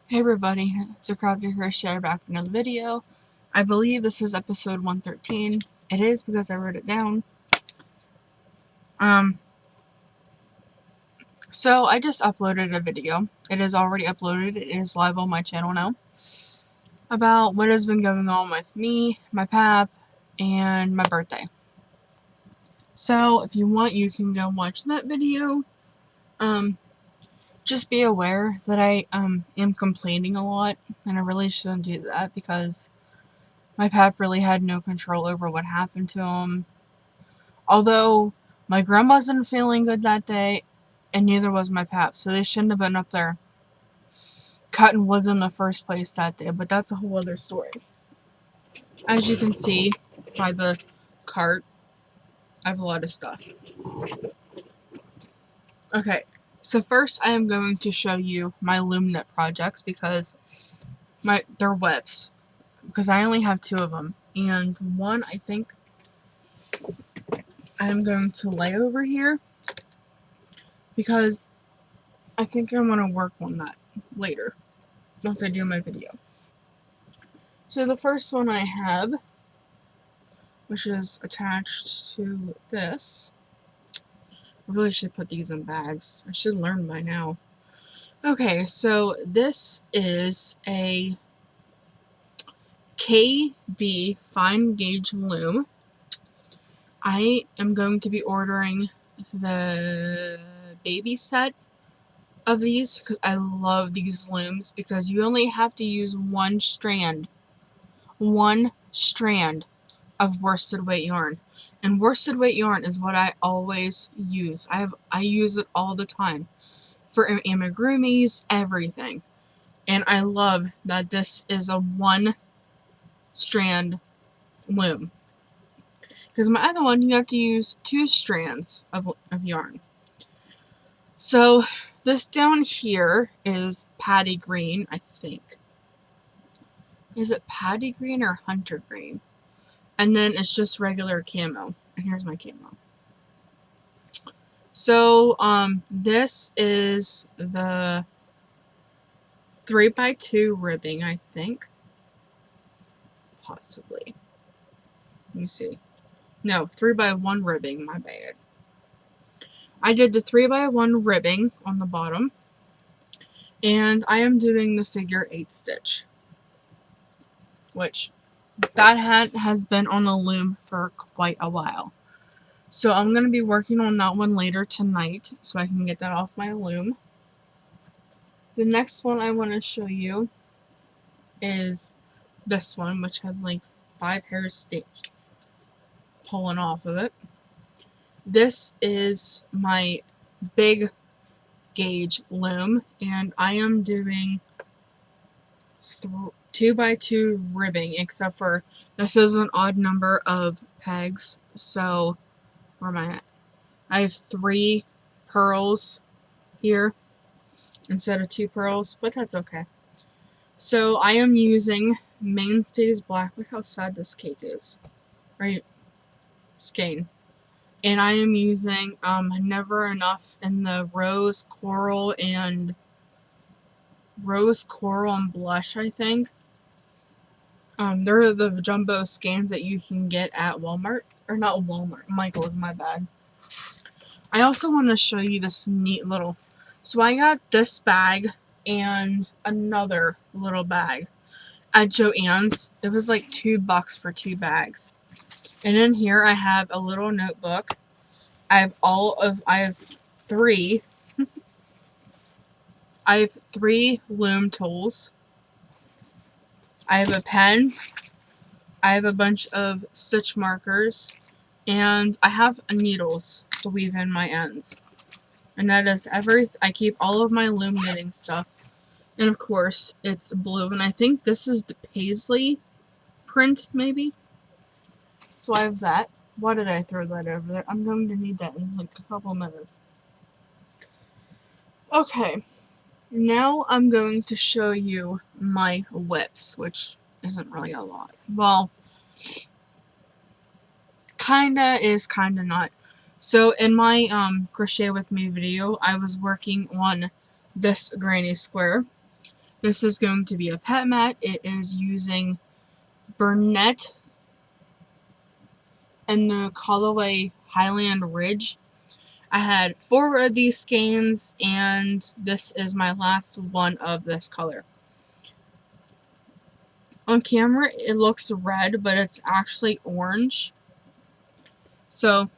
Hey everybody, it's your Crafty Crochet back with another video. I believe this is episode 113. It is because I wrote it down. So I just uploaded a video. It is already uploaded. It is live on my channel now. About what has been going on with me, my pap, and my birthday. So if you want, you can go watch that video. Just be aware that I am complaining a lot, and I really shouldn't do that because my pap really had no control over what happened to him. Although my grandma wasn't feeling good that day, and neither was my pap, so they shouldn't have been up there cutting woods in the first place that day, but that's a whole other story. As you can see by the cart, I have a lot of stuff. Okay, so first I am going to show you my loom knit projects because they're webs. Because I only have 2 of them, and one I think I'm going to lay over here because I think I want to work on that later once I do my video. So the first one I have, which is attached to this, I really should put these in bags. I should learn by now. Okay, so this is a KB fine gauge loom. I am going to be ordering the baby set of these because I love these looms because you only have to use one strand of worsted weight yarn, and worsted weight yarn is what I always use. I use it all the time for amigurumis, everything, and I love that this is a 1 strand loom because my other one you have to use 2 strands of yarn. So this down here is Patty Green, I think. Is it Patty Green or Hunter Green? And then it's just regular camo. And here's my camo. So, this is the 3x2 ribbing, I think. Possibly. Let me see. No, 3x1 ribbing, my bad. I did the 3x1 ribbing on the bottom. And I am doing the figure 8 stitch. Which, that has been on the loom for quite a while. So I'm going to be working on that one later tonight so I can get that off my loom. The next one I want to show you is this one, which has like 5 hairs pulling off of it. This is my big gauge loom, and I am doing 2x2 ribbing, except for this is an odd number of pegs, so where am I at? I have 3 purls here instead of 2 purls, but that's okay. So I am using Mainstays Black. Look how sad this cake is. Right? Skein. And I am using Never Enough in the rose coral and blush, I think. They're the jumbo skeins that you can get at Walmart. Or not Walmart. Michael's, my bad. I also want to show you this neat little... So I got this bag and another little bag at Joann's. It was like $2 for 2 bags. And in here I have a little notebook. I have 3 loom tools. I have a pen. I have a bunch of stitch markers, and I have needles to weave in my ends. And that is everything. I keep all of my loom knitting stuff. And of course, it's blue, and I think this is the Paisley print, maybe? So I have that. Why did I throw that over there? I'm going to need that in like a couple minutes. Okay, now I'm going to show you my whips, which isn't really a lot. Well, kinda is, kinda not. So in my crochet with me video, I was working on this granny square. This is going to be a pet mat. It is using Burnett and the colorway Highland Ridge. I had 4 of these skeins, and this is my last one of this color. On camera, it looks red, but it's actually orange. So,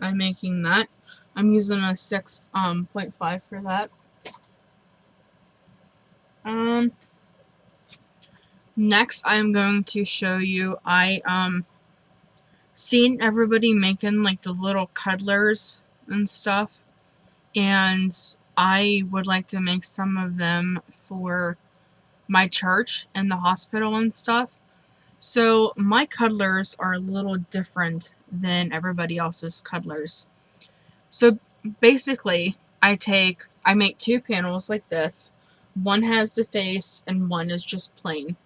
I'm making that. I'm using a 6.5 for that. Next, I'm going to show you, seen everybody making like the little cuddlers and stuff, and I would like to make some of them for my church and the hospital and stuff. So my cuddlers are a little different than everybody else's cuddlers. So basically, I make 2 panels like this. One has the face and one is just plain.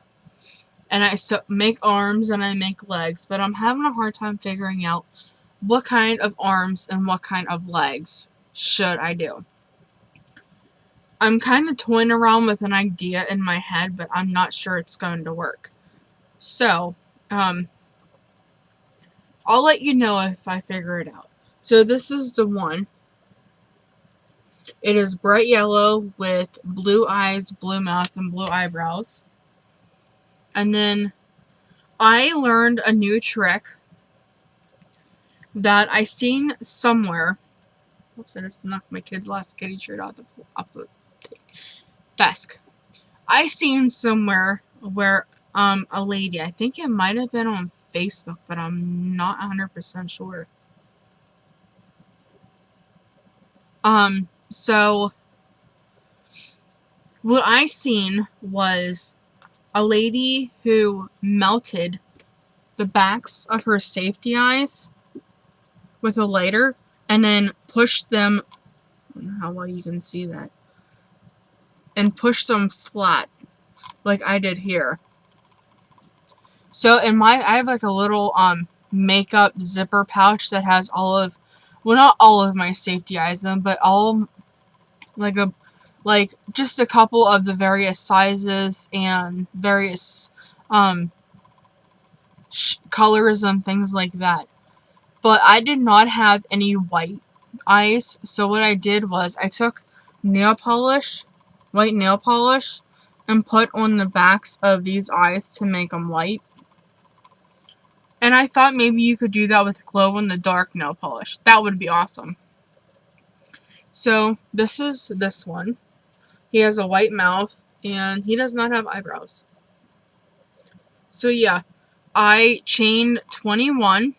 And I make arms and I make legs, but I'm having a hard time figuring out what kind of arms and what kind of legs should I do. I'm kind of toying around with an idea in my head, but I'm not sure it's going to work. So, I'll let you know if I figure it out. So this is the one. It is bright yellow with blue eyes, blue mouth, and blue eyebrows. And then I learned a new trick that I seen somewhere. Oops, I just knocked my kid's last kitty shirt off the desk. I seen somewhere where a lady, I think it might have been on Facebook, but I'm not 100% sure. So what I seen was a lady who melted the backs of her safety eyes with a lighter and then pushed them, I don't know how well you can see that, and pushed them flat like I did here. So I have like a little makeup zipper pouch that has all of, well, not all of my safety eyes in them, but all like just a couple of the various sizes and various colors and things like that. But I did not have any white eyes, so what I did was I took white nail polish, and put on the backs of these eyes to make them white. And I thought maybe you could do that with glow-in-the-dark nail polish. That would be awesome. So this is this one. He has a white mouth, and he does not have eyebrows. So yeah, I chained 21,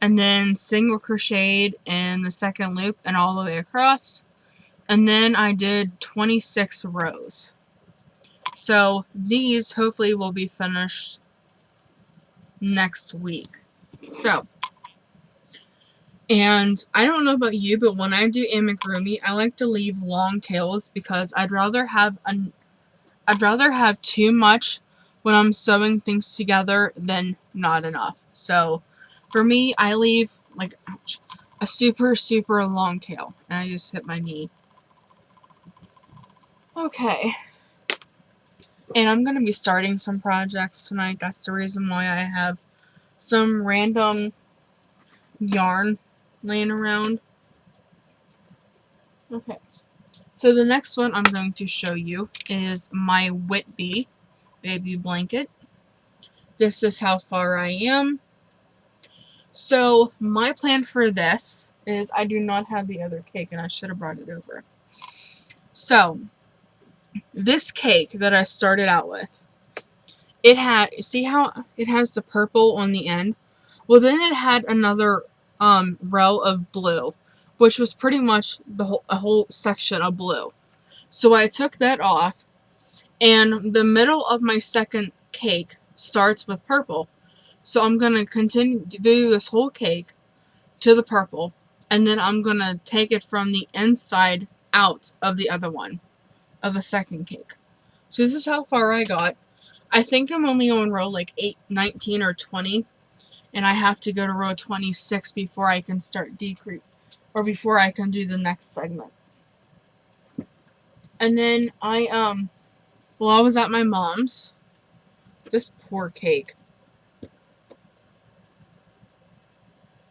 and then single crocheted in the second loop and all the way across. And then I did 26 rows. So these hopefully will be finished next week. So, and I don't know about you, but when I do amigurumi, I like to leave long tails because I'd rather have too much when I'm sewing things together than not enough. So for me, I leave like a super long tail. And I just hit my knee. Okay. And I'm going to be starting some projects tonight. That's the reason why I have some random yarn laying around. Okay. So the next one I'm going to show you is my Whitby baby blanket. This is how far I am. So my plan for this is I do not have the other cake, and I should have brought it over. So this cake that I started out with, see how it has the purple on the end? Well, then it had another row of blue, which was pretty much a whole section of blue. So I took that off, and the middle of my second cake starts with purple. So I'm going to continue to do this whole cake to the purple, and then I'm going to take it from the inside out of the other one, of the second cake. So this is how far I got. I think I'm only on row like 19 or 20, and I have to go to row 26 before I can start before I can do the next segment. And then I While I was at my mom's, this poor cake.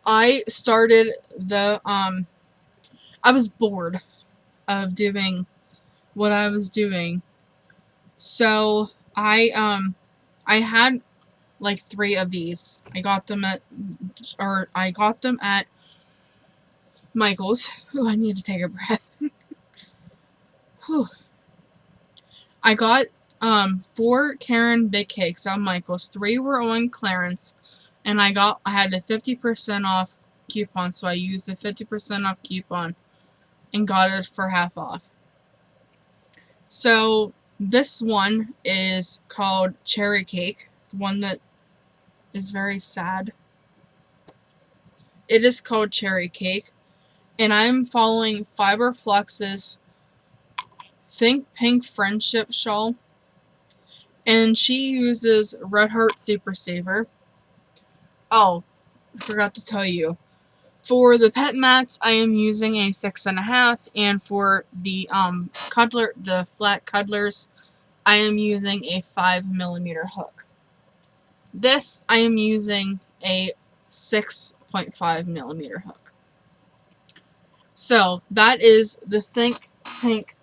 I started the, I was bored of doing what I was doing. So I had like 3 of these. I got them at Michael's. Ooh, I need to take a breath. Whew. I got 4 Karen big cakes at Michael's. 3 were on clearance, and I had a 50% off coupon, so I used a 50% off coupon and got it for half off. So this one is called Cherry Cake, the one that is very sad. It is called Cherry Cake, and I'm following Fiberflex's Think Pink Friendship Shawl, and she uses Red Heart Super Saver. Oh, I forgot to tell you. For the pet mats, I am using a 6.5, and for the the flat cuddlers, I am using a 5mm hook. This, I am using a 6.5mm hook. So, that is the Think Pink.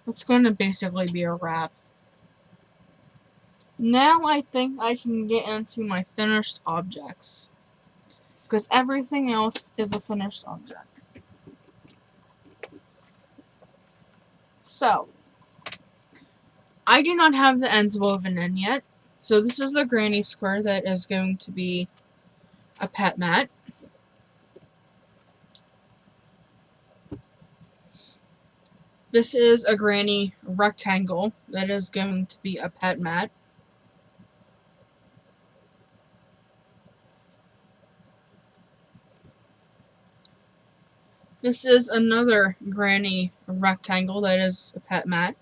It's going to basically be a wrap. Now I think I can get into my finished objects, because everything else is a finished object. So, I do not have the ends woven in yet. So this is the granny square that is going to be a pet mat. This is a granny rectangle that is going to be a pet mat. This is another granny rectangle that is a pet mat.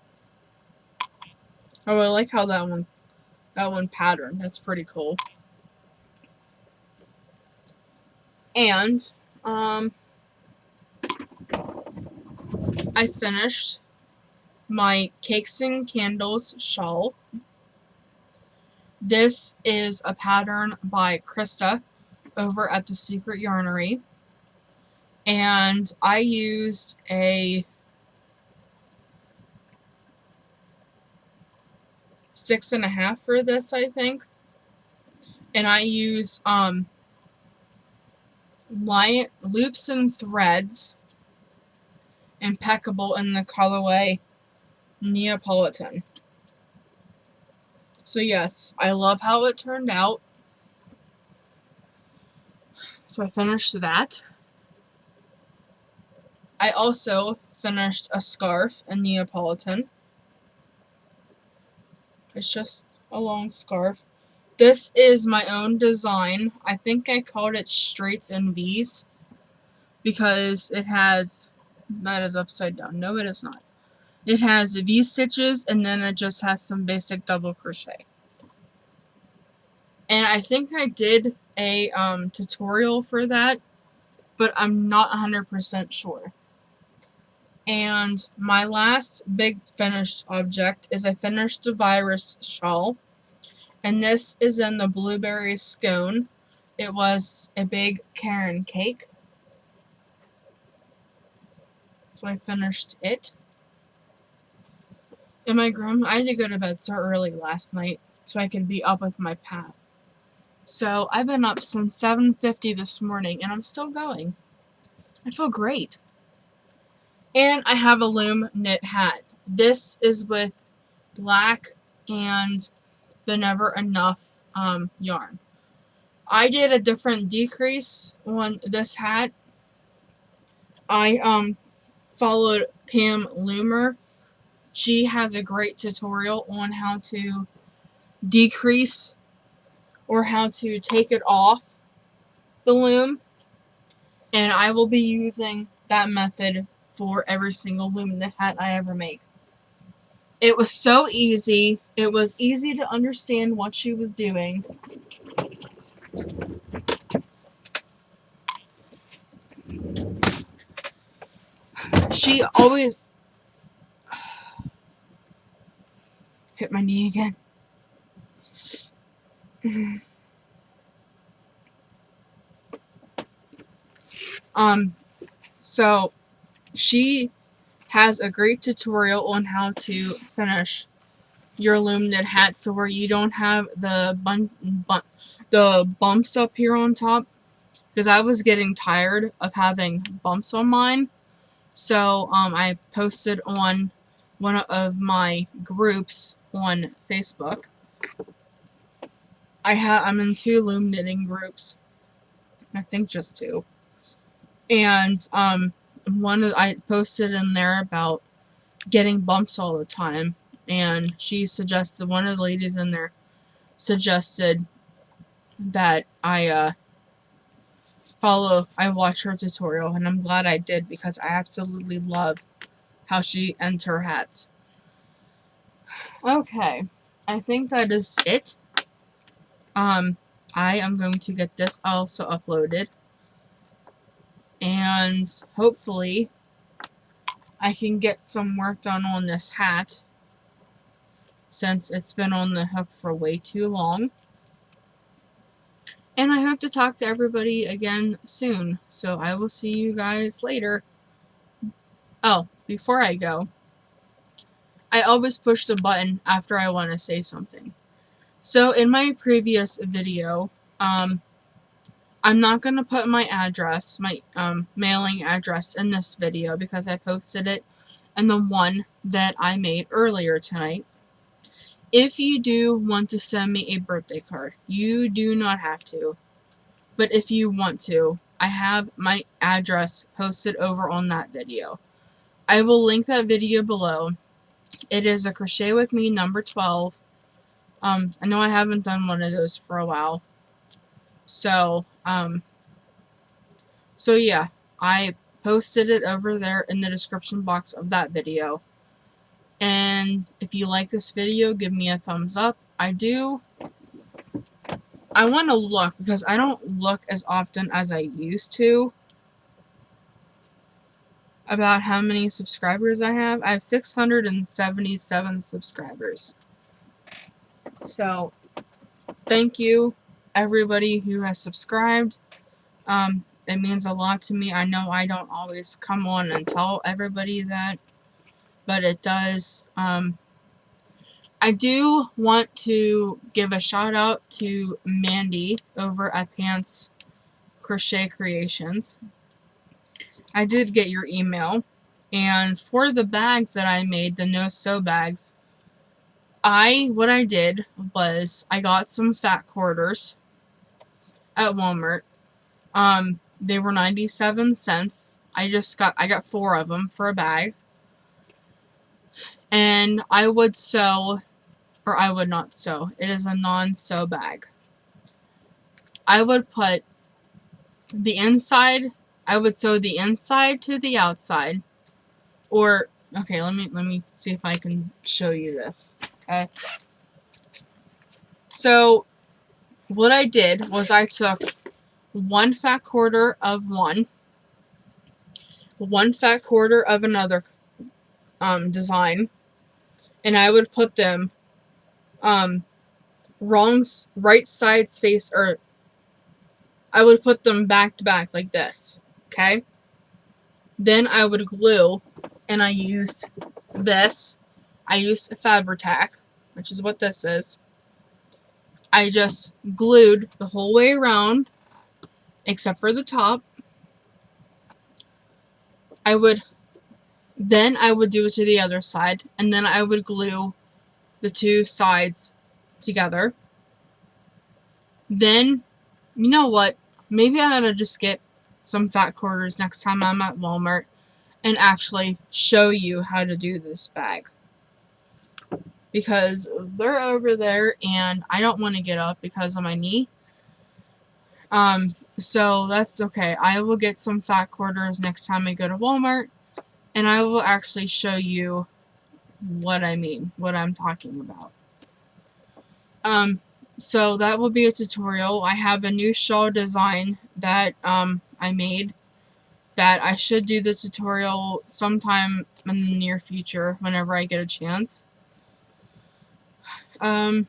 Oh, I like how that one patterned. That's pretty cool. And I finished my Cakes and Candles shawl. This is a pattern by Krista over at the Secret Yarnery. And I used a 6.5 for this, I think. And I use Loops and Threads, Impeccable, in the colorway Neapolitan. So yes, I love how it turned out. So I finished that. I also finished a scarf in Neapolitan. It's just a long scarf. This is my own design. I think I called it Straights and V's because it has, that is upside down. No, it is not. It has V stitches, and then it just has some basic double crochet. And I think I did a tutorial for that, but I'm not 100% sure. And my last big finished object is I finished the virus shawl. And this is in the blueberry scone. It was a big Karen cake. So I finished it. And I had to go to bed so early last night so I could be up with my path. So I've been up since 7:50 this morning, and I'm still going. I feel great. And I have a loom knit hat. This is with black and the Never Enough yarn. I did a different decrease on this hat. I followed Pam Loomer. She has a great tutorial on how to decrease or how to take it off the loom, and I will be using that method for every single loom knit hat I ever make. It was so easy. It was easy to understand what she was doing. She always hit my knee again. So she has a great tutorial on how to finish your illuminated hat, so where you don't have the bumps up here on top, because I was getting tired of having bumps on mine. So I posted on one of my groups on Facebook. I'm in 2 loom knitting groups. I think just 2. And I posted in there about getting bumps all the time, and one of the ladies in there suggested that I watch her tutorial, and I'm glad I did, because I absolutely love how she ends her hats. Okay, I think that is it. I am going to get this also uploaded, and hopefully I can get some work done on this hat, since it's been on the hook for way too long. And I hope to talk to everybody again soon, so I will see you guys later. Oh, before I go, I always push the button after I want to say something. So in my previous video, I'm not going to put my address, my mailing address in this video, because I posted it in the one that I made earlier tonight. If you do want to send me a birthday card, you do not have to. But if you want to, I have my address posted over on that video. I will link that video below. It is a Crochet With Me number 12. I know I haven't done one of those for a while. So yeah, I posted it over there in the description box of that video. And if you like this video, give me a thumbs up. I want to look, because I don't look as often as I used to, about how many subscribers I have. I have 677 subscribers. So, thank you, everybody who has subscribed. It means a lot to me. I know I don't always come on and tell everybody that, but it does. I do want to give a shout out to Mandy over at Pants Crochet Creations. I did get your email, and for the bags that I made, the no-sew bags, what I did was I got some fat quarters at Walmart. They were 97 cents. I got 4 of them for a bag. And I would sew, or I would not sew. It is a non-sew bag. I would put the inside, I would sew the inside to the outside. Or, okay, let me see if I can show you this. Okay. So, what I did was I took 1 fat quarter of one fat quarter of another design, and I would put them right sides face, or I would put them back to back like this, okay? Then I would glue, and I used this. I used Fabri-Tac, which is what this is. I just glued the whole way around, except for the top. Then I would do it to the other side, and then I would glue the 2 sides together. Then, you know what? Maybe I ought to just get some fat quarters next time I'm at Walmart and actually show you how to do this bag. Because they're over there and I don't want to get up because of my knee. So that's okay. I will get some fat quarters next time I go to Walmart, and I will actually show you what I mean, what I'm talking about. So that will be a tutorial. I have a new shawl design that I made that I should do the tutorial sometime in the near future whenever I get a chance. Now,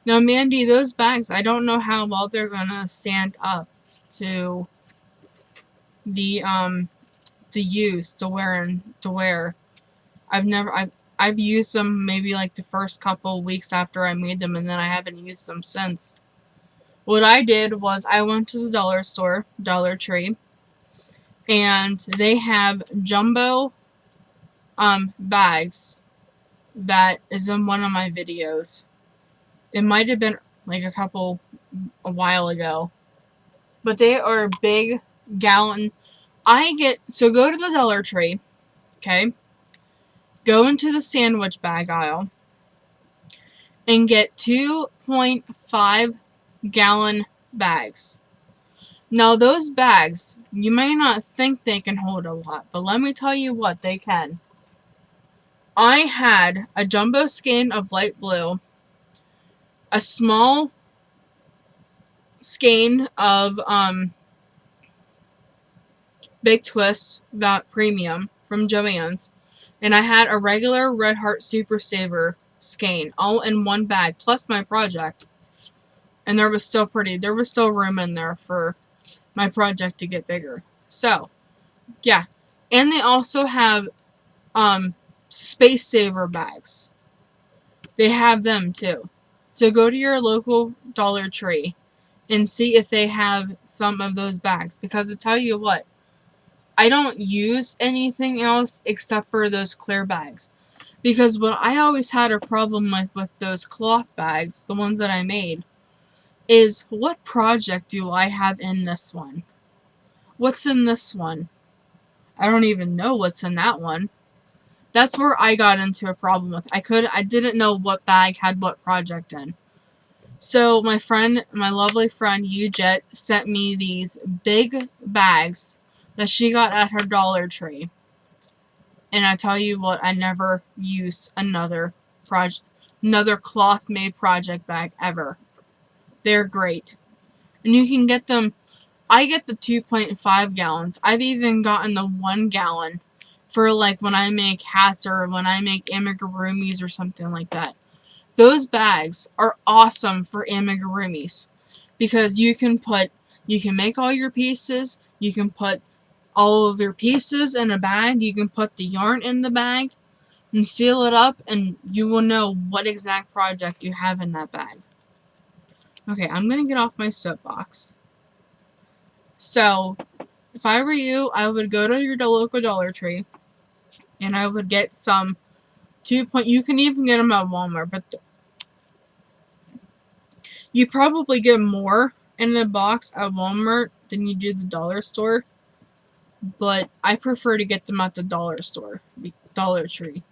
Mandy, those bags, I don't know how well they're gonna stand up to the to wear. I've used them maybe like the first couple weeks after I made them, and then I haven't used them since. What I did was I went to the dollar store, Dollar Tree, and they have jumbo bags that is in one of my videos. It might have been like a while ago. But they are big gallon. So go to the Dollar Tree, okay? Go into the sandwich bag aisle and get 2.5 gallon bags. Now those bags, you may not think they can hold a lot, but let me tell you what, they can. I had a jumbo skein of light blue, a small skein of Big Twist, that premium from Joann's, and I had a regular Red Heart Super Saver skein all in one bag, plus my project. And there was still room in there for my project to get bigger. So, yeah. And they also have Space Saver bags. They have them too. So go to your local Dollar Tree and see if they have some of those bags. Because I tell you what, I don't use anything else except for those clear bags. Because what I always had a problem with those cloth bags, the ones that I made, is what project do I have in this one? What's in this one? I don't even know what's in that one. That's where I got into a problem with. I didn't know what bag had what project in. So my lovely friend Ujet sent me these big bags that she got at her Dollar Tree. And I tell you what, I never used another cloth made project bag ever. They're great. And you can get them. I get the 2.5 gallons. I've even gotten the 1 gallon for like when I make hats or when I make amigurumis or something like that. Those bags are awesome for amigurumis because you can make all your pieces, you can put all of your pieces in a bag, you can put the yarn in the bag and seal it up, and you will know what exact project you have in that bag. Okay, I'm gonna get off my soapbox. So, if I were you, I would go to your local Dollar Tree, and I would get some you can even get them at Walmart, but you probably get more in the box at Walmart than you do the dollar store. But I prefer to get them at the dollar store, Dollar Tree,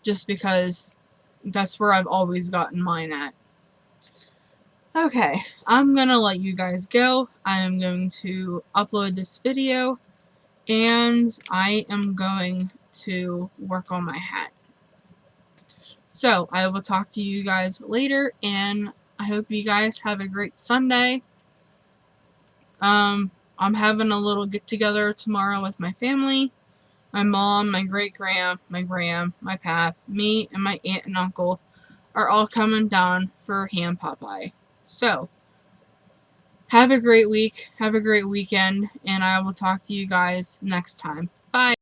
just because that's where I've always gotten mine at. Okay, I'm gonna let you guys go. I am going to upload this video, and I am going to work on my hat. So, I will talk to you guys later, and I hope you guys have a great Sunday. I'm having a little get-together tomorrow with my family. My mom, my great-grand, my gram, my pap, me, and my aunt and uncle are all coming down for ham Popeye. So, have a great week, have a great weekend, and I will talk to you guys next time. Bye!